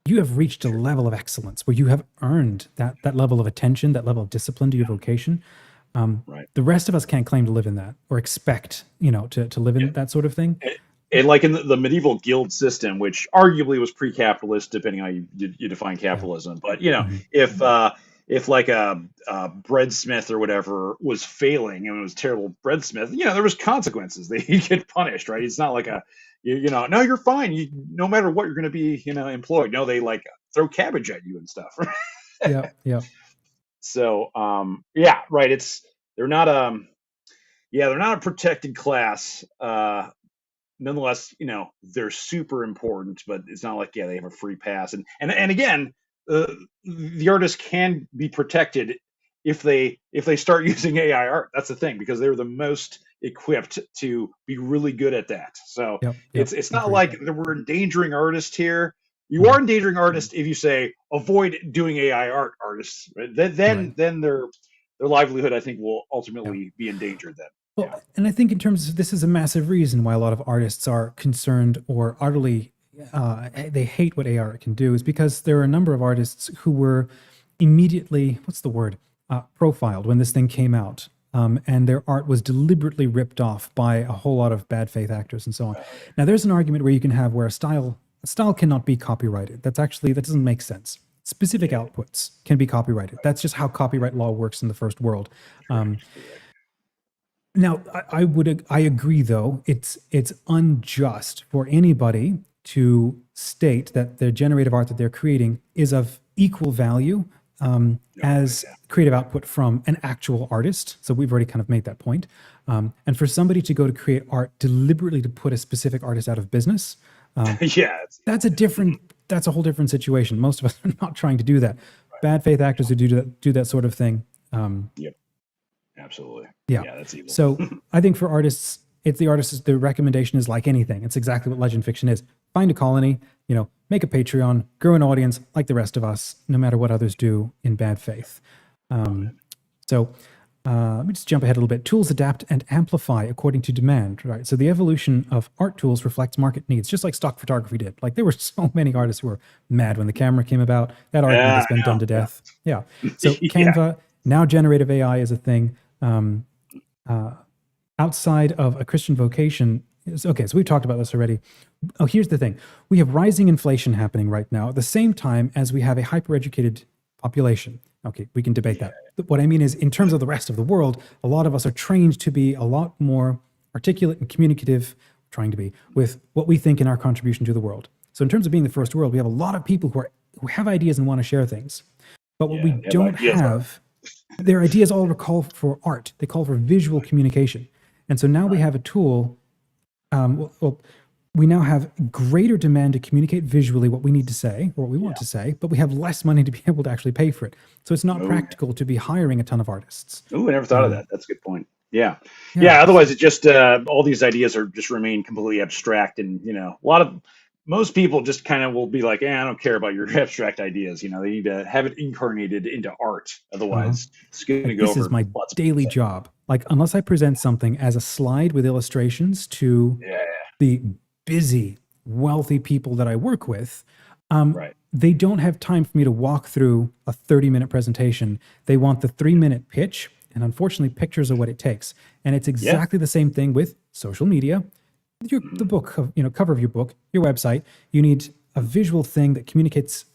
you have reached a Sure. level of excellence where you have earned that level of attention, that level of discipline to your vocation. Right. The rest of us can't claim to live in that or expect, to live Yeah. in that sort of thing. and like in the medieval guild system, which arguably was pre-capitalist, depending on how you define Yeah. capitalism. But Mhm. if like a breadsmith or whatever was failing and it was a terrible breadsmith, there was consequences. They he'd get punished, right? It's not like no, you're fine. No matter what, you're going to be employed. No, they like throw cabbage at you and stuff. Yeah. Yeah. So yeah, right. They're not they're not a protected class. Nonetheless, they're super important, but it's not like they have a free pass. And again, the artists can be protected if they start using AI art. That's the thing, because they're the most equipped to be really good at that. So Yep. Yep. it's not Agreed. like that we're endangering artists here. You are Mhm. endangering artists if you say avoid doing AI art, artists. Right? Then Right. then then their livelihood, I think, will Yeah. ultimately be endangered. Then, Well, yeah, and I think in terms of this is a massive reason why a lot of artists are concerned or utterly they hate what AR can do, is because there are a number of artists who were immediately, what's the word, profiled when this thing came out. And their art was deliberately ripped off by a whole lot of bad faith actors and so on. Now, there's an argument where you can have where a style cannot be copyrighted. That doesn't make sense. Specific yeah, outputs can be copyrighted. That's just how copyright law works in the first world. Um, correct. Now, I agree though it's unjust for anybody to state that the generative art that they're creating is of equal value No, as creative output from an actual artist. So we've already kind of made that point. And for somebody to go to create art deliberately to put a specific artist out of business, yeah, that's a whole different situation. Most of us are not trying to do that. Bad faith actors who do that sort of thing. yep, absolutely. Yeah. Yeah, that's evil. So I think for artists, the recommendation is like anything. It's exactly what legend fiction is. Find a colony, make a Patreon, grow an audience like the rest of us, no matter what others do in bad faith. Love it. So let me just jump ahead a little bit. Tools adapt and amplify according to demand, right? So the evolution of art tools reflects market needs, just like stock photography did. Like there were so many artists who were mad when the camera came about. That argument Yeah, has been I done know. to Yeah, death. Yeah. So yeah, Canva, now generative AI is a thing. Uh, Outside of a Christian vocation, okay, so we've talked about this already. Oh, here's the thing. We have rising inflation happening right now at the same time as we have a hyper-educated population. Okay, we can debate yeah. that. But what I mean is, in terms of the rest of the world, a lot of us are trained to be a lot more articulate and communicative, trying to be, with what we think in our contribution to the world. So in terms of being the first world, we have a lot of people who have ideas and want to share things. But what we Yeah, they have don't ideas. have, their ideas all call for art. They call for visual communication. And so now we Right. have a tool. We now have greater demand to communicate visually what we need to say or what we want Yeah. to say, but we have less money to be able to actually pay for it. So it's not Oh, practical to be hiring a ton of artists. ooh, I never thought of Um, that. That's a good point. Yeah, yeah. yeah. Otherwise, it just all these ideas are just remain completely abstract, and most people just kind of will be like, I don't care about your abstract ideas. They need to have it incarnated into art. Uh-huh. Otherwise, it's going to Like go this is over my lots of daily people's heads. job. Like unless I present something as a slide with illustrations to Yeah, the busy, wealthy people that I work with, right. they don't have time for me to walk through a 30-minute presentation. They want the 3-minute pitch. And unfortunately, pictures are what it takes. And it's Yeah. exactly the same thing with social media. The Mhm. book, cover of your book, your website. You need a visual thing that communicates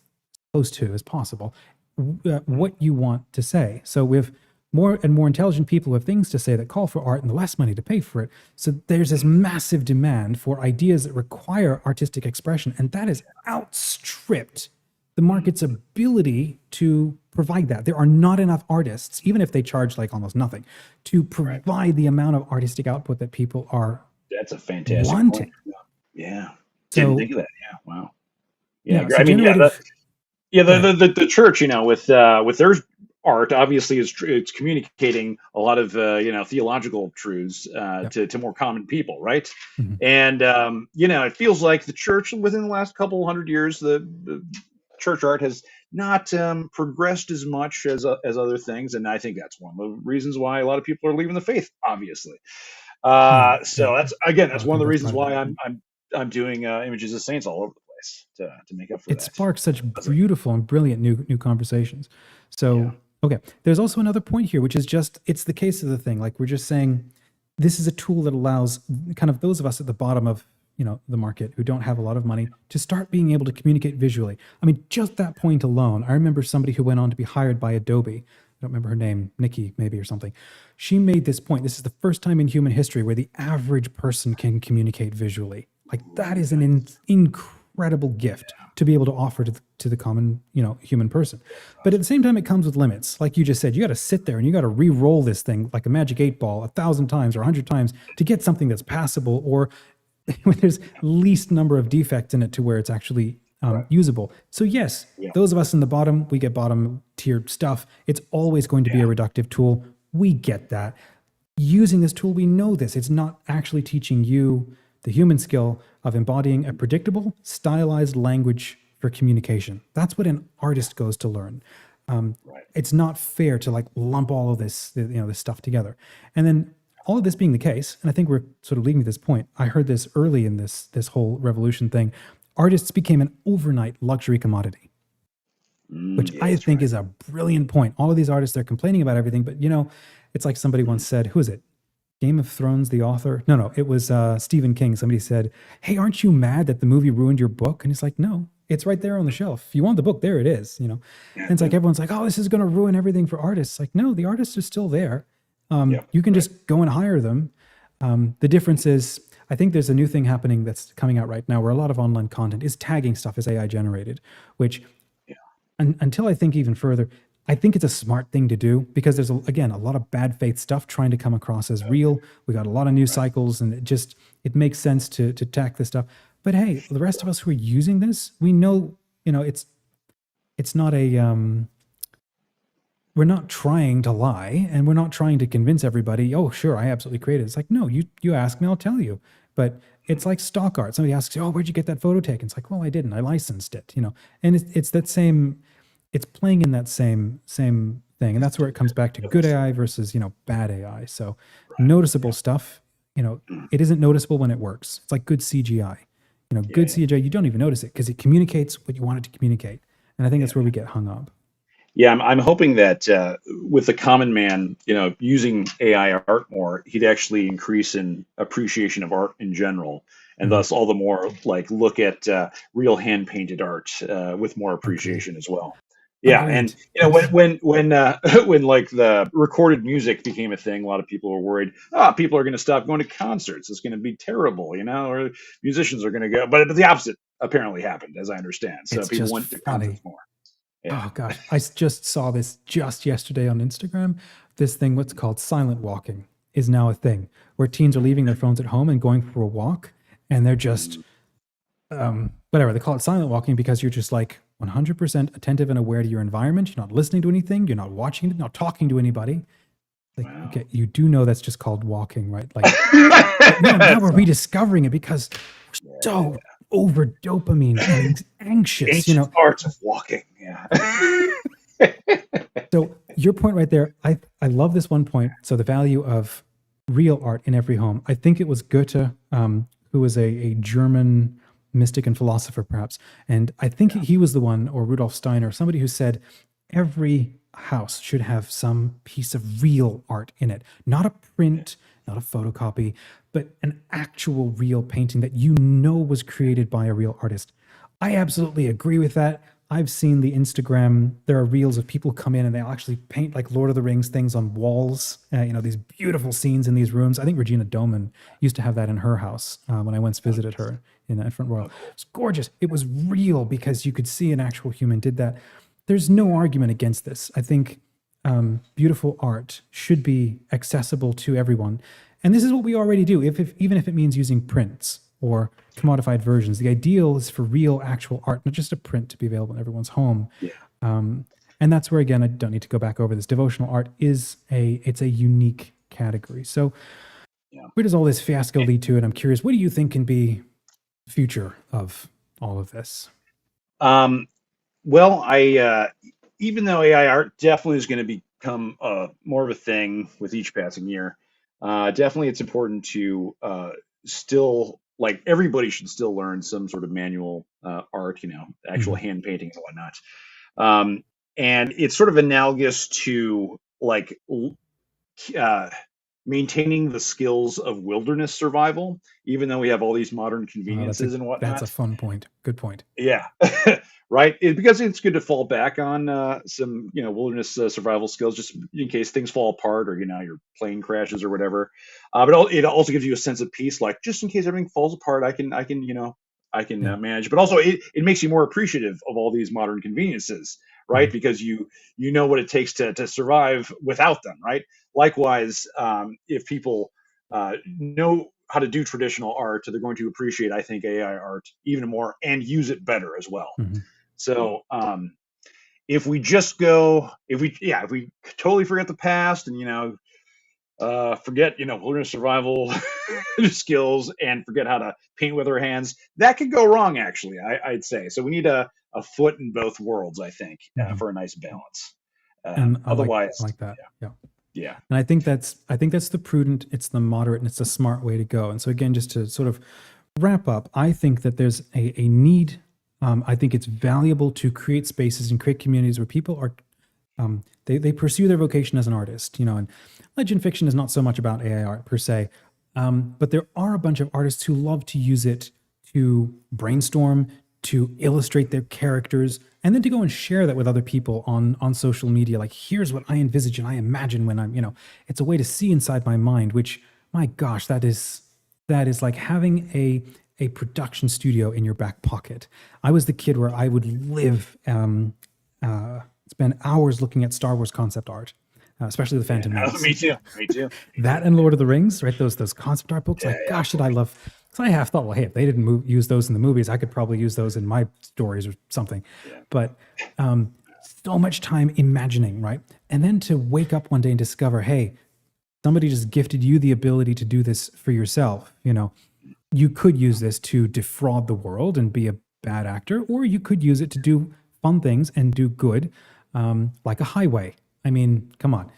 close to as possible what you want to say. So with more and more intelligent people who have things to say that call for art and the less money to pay for it. So there's this massive demand for ideas that require artistic expression, and that has outstripped the Mhm. market's ability to provide that. There are not enough artists, even if they charge like almost nothing, to Right. provide the amount of artistic output that people are That's a fantastic point. wanting. Yeah. Didn't So think of that. Yeah. Wow. Yeah. yeah, I so mean, yeah. generative. Yeah, Go the ahead. the the, the church, with their art, obviously it's communicating a lot of theological truths Yep. to more common people, right? Mhm. And it feels like the church within the last couple hundred years, the church art has not progressed as much as other things, and I think that's one of the reasons why a lot of people are leaving the faith, obviously. Yeah, yeah. So that's I one of think the that's reasons part of it. why I'm doing images of saints all over the place to make up for It that. sparks such That's it. beautiful and brilliant new conversations. Yeah. So, okay, there's also another point here, which is just it's the case of the thing. Like we're just saying, this is a tool that allows kind of those of us at the bottom of the market, who don't have a lot of money, to start being able to communicate visually. I mean, just that point alone. I remember somebody who went on to be hired by Adobe. I don't remember her name, Nikki maybe or something. She made this point. This is the first time in human history where the average person can communicate visually. Like, that is an Right. incredible gift to be able to offer to the common, human person. But at the same time, it comes with limits. Like you just said, you got to sit there and you got to re-roll this thing like a magic 8 ball 1,000 times or 100 times to get something that's passable, or when there's least number of defects in it to where it's actually Right. usable. So yes, Yeah. those of us in the bottom, we get bottom tier stuff. It's always going to be a Yeah. reductive tool. We get that. Using this tool, we know this. It's not actually teaching you the human skill of embodying a predictable, stylized language for communication. That's what an artist goes to learn. Right. It's not fair to like lump all of this, this stuff together. And then all of this being the case, and I think we're sort of leading to this point. I heard this early in this whole revolution thing. Artists became an overnight luxury commodity, which Yeah, I that's think right. is a brilliant point. All of these artists, they're complaining about everything, but it's like somebody Mhm. once said, who is it? Game of Thrones, the author? No, it was Stephen King. Somebody said, "Hey, aren't you mad that the movie ruined your book?" And he's like, "No, it's right there on the shelf. If you want the book, there it is." Yeah. And it's like everyone's like, "Oh, this is going to ruin everything for artists." Like, no, the artists are still there. Yep. You can Right. just go and hire them. The difference is, I think there's a new thing happening that's coming out right now where a lot of online content is tagging stuff as AI generated, which Yeah. until I think even further, I think it's a smart thing to do because there's again a lot of bad faith stuff trying to come across as Okay. real. We got a lot of news Right. cycles, and it makes sense to tack this stuff. But hey, the rest of us who are using this, we know, it's not a we're not trying to lie, and we're not trying to convince everybody, oh sure, I absolutely created it. It's like, no, you ask me, I'll tell you. But it's like stock art. Somebody asks you, oh, where'd you get that photo taken? It's like, well, I didn't, I licensed it. And it's that same, it's playing in that same thing. And that's where it comes back to Double good standard. AI versus bad AI. So Right. noticeable Yeah. stuff, Mm. it isn't noticeable when it works. It's like good CGI. Yeah. Good Yeah. CGI, you don't even notice it because it communicates what you want it to communicate. And I think Yeah. that's where we get hung up. Yeah, I'm hoping that with the common man, using AI art more, he'd actually increase in appreciation of art in general, and Mhm. thus all the more like look at real hand painted art with more Agreed. appreciation as well. Yeah, and Agreed. Yes. when when like the recorded music became a thing, a lot of people were worried. Ah, people are going to stop going to concerts. It's going to be terrible, or musicians are going to go. But the opposite apparently happened, as I understand. So It's people just went to concerts funny. more. Yeah. Oh gosh, just saw this just yesterday on Instagram. This thing, what's called silent walking, is now a thing where teens are leaving their phones at home and going for a walk, and they're just Mm, whatever they call it, silent walking, because you're just like 100% attentive and aware to your environment. You're not listening to anything. You're not watching it. Not talking to anybody. Like, wow. okay, you do know that's just called walking, right? Like, but now That's we're rediscovering it because we're yeah. so over dopamine and The anxious. ancient art of walking. Yeah. So your point right there, I love this one point. So the value of real art in every home. I think it was Goethe, who was a German mystic and philosopher, perhaps, and I think Yeah. he was the one, or Rudolf Steiner, somebody who said every house should have some piece of real art in it, not a Yeah. print, not a photocopy, but an actual real painting that was created by a real artist. I absolutely agree with that. I've seen the Instagram. There are reels of people come in and they'll actually paint like Lord of the Rings things on walls. These beautiful scenes in these rooms. I think Regina Doman used to have that in her house when I once Oh, visited her in Front Royal. oh, cool. It's gorgeous. It was real because you could see an actual human did that. There's no Yeah. argument against this. I think beautiful art should be accessible to everyone, and this is what we already do. If even if it means using prints or commodified versions, the ideal is for real, actual art, not just a print, to be available in everyone's home. Yeah. And that's where, again, I don't need to go back over this. Devotional art it's a unique category. So Yeah. where does all this fiasco lead to? And I'm curious, what do you think can be the future of all of this? Um, well, I even though AI art definitely is going to become more of a thing with each passing year, definitely it's important to still like everybody should still learn some sort of manual art, actual Mhm. hand painting and whatnot. Um, and it's sort of analogous to like maintaining the skills of wilderness survival, even though we have all these modern conveniences and That's a whatnot. fun point. Good point. Yeah, right. Because it's good to fall back on some, wilderness survival skills, just in case things fall apart or your plane crashes or whatever. It also gives you a sense of peace, like just in case everything falls apart, I can Yeah. manage. But also, it makes you more appreciative of all these modern conveniences, right? Mhm. Because you know what it takes to survive without them, right? Likewise, if people know how to do traditional art, they're going to appreciate, I think, AI art even more and use it better as well. Mhm. So if we just go, if we totally forget the past and forget wilderness survival skills and forget how to paint with our hands, that could go wrong. Actually, I'd say so. We need a foot in both worlds, I think, Mhm. for a nice balance. And I Otherwise, like that. Yeah. yeah, And I think that's the prudent, it's the moderate, and it's the smart way to go. And so again, just to sort of wrap up, I think that there's a need. I think it's valuable to create spaces and create communities where people are they pursue their vocation as an artist, and legend fiction is not so much about AI art per se, but there are a bunch of artists who love to use it to brainstorm, to illustrate their characters, and then to go and share that with other people on social media. Like, here's what I envisage and I imagine when it's a way to see inside my mind. Which, my gosh, that is like having a production studio in your back pocket. I was the kid where I would live. Spend hours looking at Star Wars concept art, especially the yeah. Phantom No, Menace. me too. Me too. Me That too. and Lord of the Rings, right? Those concept art books. Yeah, Like, yeah, of gosh, did I course. love? So I have thought, well, hey, if they didn't use those in the movies, I could probably use those in my stories or something. Yeah. But so much time imagining, right? And then to wake up one day and discover, hey, somebody just gifted you the ability to do this for yourself. You could use this to defraud the world and be a bad actor, or you could use it to do fun things and do good, like a highway. I mean, come on,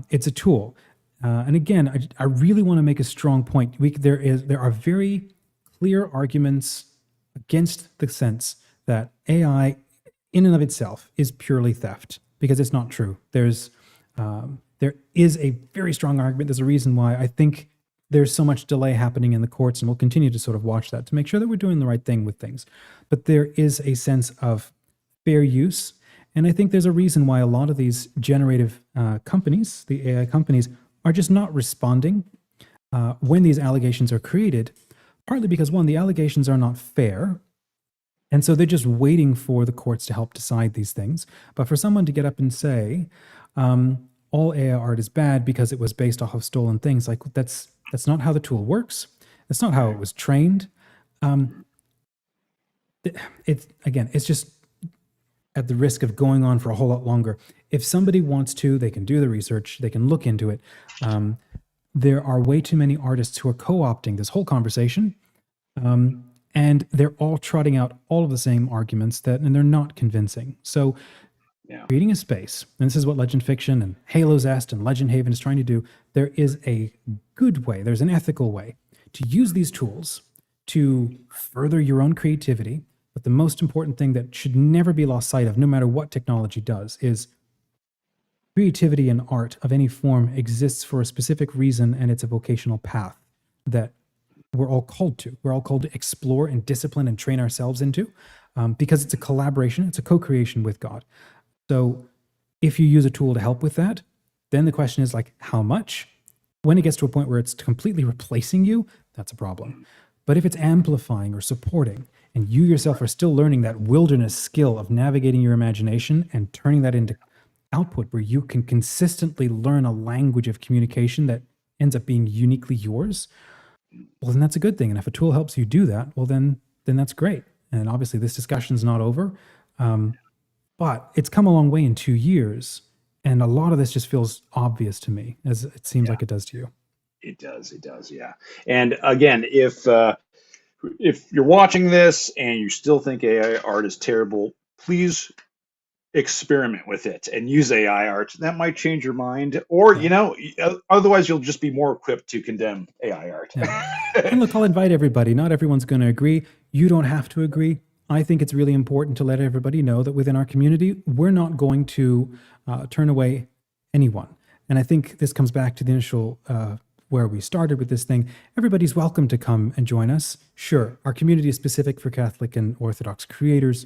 it's a tool. And again, I really want to make a strong point. There are very clear arguments against the sense that AI, in and of itself, is purely theft, because it's not true. There is a very strong argument. There's a reason why I think there's so much delay happening in the courts, and we'll continue to sort of watch that to make sure that we're doing the right thing with things. But there is a sense of fair use, and I think there's a reason why a lot of these generative companies, the AI companies, are just not responding when these allegations are created. Partly because, one, the allegations are not fair, and so they're just waiting for the courts to help decide these things. But for someone to get up and say, all AI art is bad because it was based off of stolen things, like that's not how the tool works. That's not how it was trained. It's just at the risk of going on for a whole lot longer. If somebody wants to, they can do the research, they can look into it. There are way too many artists who are co-opting this whole conversation, and they're all trotting out all of the same arguments and they're not convincing. So Yeah. creating a space, and this is what Legend Fiction and Halo Zest and Legend Haven is trying to do, there is a good way, there's an ethical way to use these tools to further your own creativity. But the most important thing that should never be lost sight of, no matter what technology does, is creativity and art of any form exists for a specific reason, and it's a vocational path that we're all called to. We're all called to explore and discipline and train ourselves into, because it's a collaboration, it's a co-creation with God. So if you use a tool to help with that, then the question is, like, how much? When it gets to a point where it's completely replacing you, that's a problem. But if it's amplifying or supporting, and you yourself are still learning that wilderness skill of navigating your imagination and turning that into output where you can consistently learn a language of communication that ends up being uniquely yours, well, then that's a good thing. And if a tool helps you do that, well, then that's great. And obviously, this discussion's not over, but it's come a long way in 2 years, and a lot of this just feels obvious to me, as it seems Yeah. like it does to you. It does. It does. Yeah. And again, if you're watching this and you still think AI art is terrible, please experiment with it and use AI art. That might change your mind, or Yeah. otherwise you'll just be more equipped to condemn AI art. Yeah. And look, I'll invite everybody. Not everyone's going to agree. You don't have to agree. I think it's really important to let everybody know that within our community, we're not going to turn away anyone. And I think this comes back to the initial where we started with this thing. Everybody's welcome to come and join us. Sure, our community is specific for Catholic and Orthodox creators.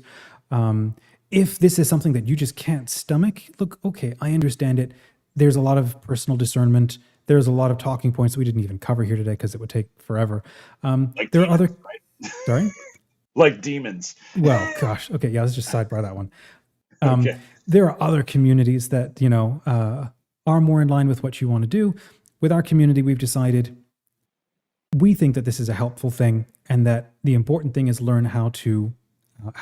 If this is something that you just can't stomach, look, okay, I understand it. There's a lot of personal discernment. There's a lot of talking points we didn't even cover here today because it would take forever. Like There are demons, other, right? sorry? Like demons. Well, gosh, okay, yeah, let's just sidebar that one. Okay. There are other communities that, are more in line with what you want to do. With our community, we've decided we think that this is a helpful thing and that the important thing is learn how to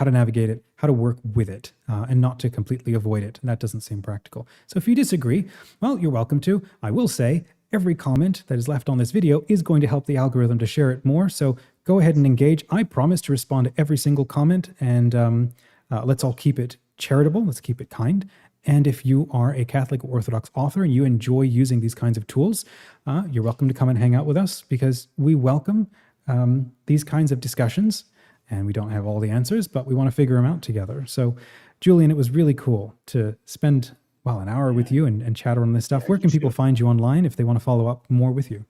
navigate it, how to work with it, and not to completely avoid it. And that doesn't seem practical. So if you disagree, well, you're welcome to. I will say every comment that is left on this video is going to help the algorithm to share it more. So go ahead and engage. I promise to respond to every single comment, and let's all keep it charitable. Let's keep it kind. And if you are a Catholic or Orthodox author and you enjoy using these kinds of tools, you're welcome to come and hang out with us, because we welcome these kinds of discussions. And we don't have all the answers, but we want to figure them out together. So, Julian, it was really cool to spend, an hour with you and chat on this stuff. Where can people find you online if they want to follow up more with you?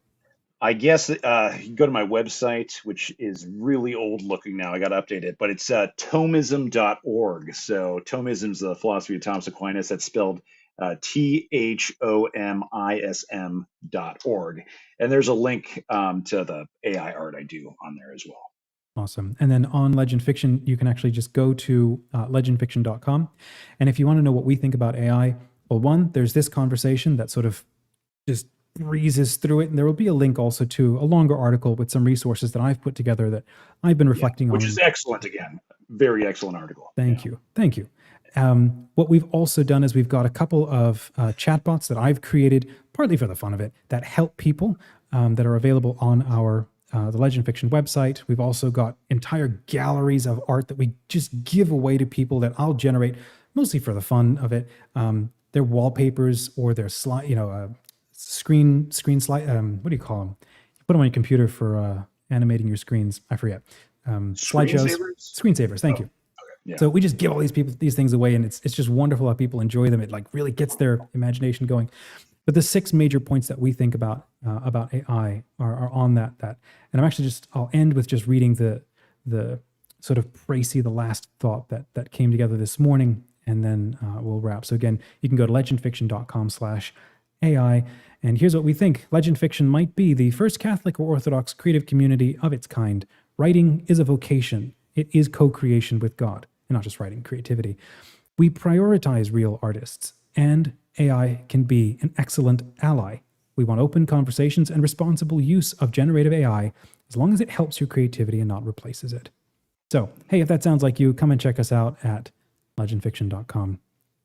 I guess you can go to my website, which is really old looking now. I got to update it, but it's Thomism.org. So Thomism is the philosophy of Thomas Aquinas. That's spelled THOMISM.org. And there's a link to the AI art I do on there as well. Awesome. And then on Legend Fiction, you can actually just go to legendfiction.com. And if you want to know what we think about AI, well, one, there's this conversation that sort of just breezes through it. And there will be a link also to a longer article with some resources that I've put together that I've been reflecting on. Which is excellent again. Very excellent article. Thank you. Thank you. What we've also done is we've got a couple of chatbots that I've created, partly for the fun of it, that help people that are available on our the Legend Fiction website. We've also got entire galleries of art that we just give away to people that I'll generate, mostly for the fun of it. Their wallpapers or their screen slide. What do you call them? You put them on your computer for animating your screens. I forget. Slideshows. Screensavers. Thank you. Okay. Yeah. So we just give all these people these things away, and it's just wonderful how people enjoy them. It really gets their imagination going. But the 6 major points that we think about AI are on that. And I'm actually I'll end with just reading the sort of précis, the last thought that came together this morning, and then we'll wrap. So again, you can go to legendfiction.com/AI, and here's what we think. Legend Fiction might be the first Catholic or Orthodox creative community of its kind. Writing is a vocation. It is co-creation with God, and not just writing, creativity. We prioritize real artists, and AI can be an excellent ally. We want open conversations and responsible use of generative AI, as long as it helps your creativity and not replaces it. So, hey, if that sounds like you, come and check us out at legendfiction.com.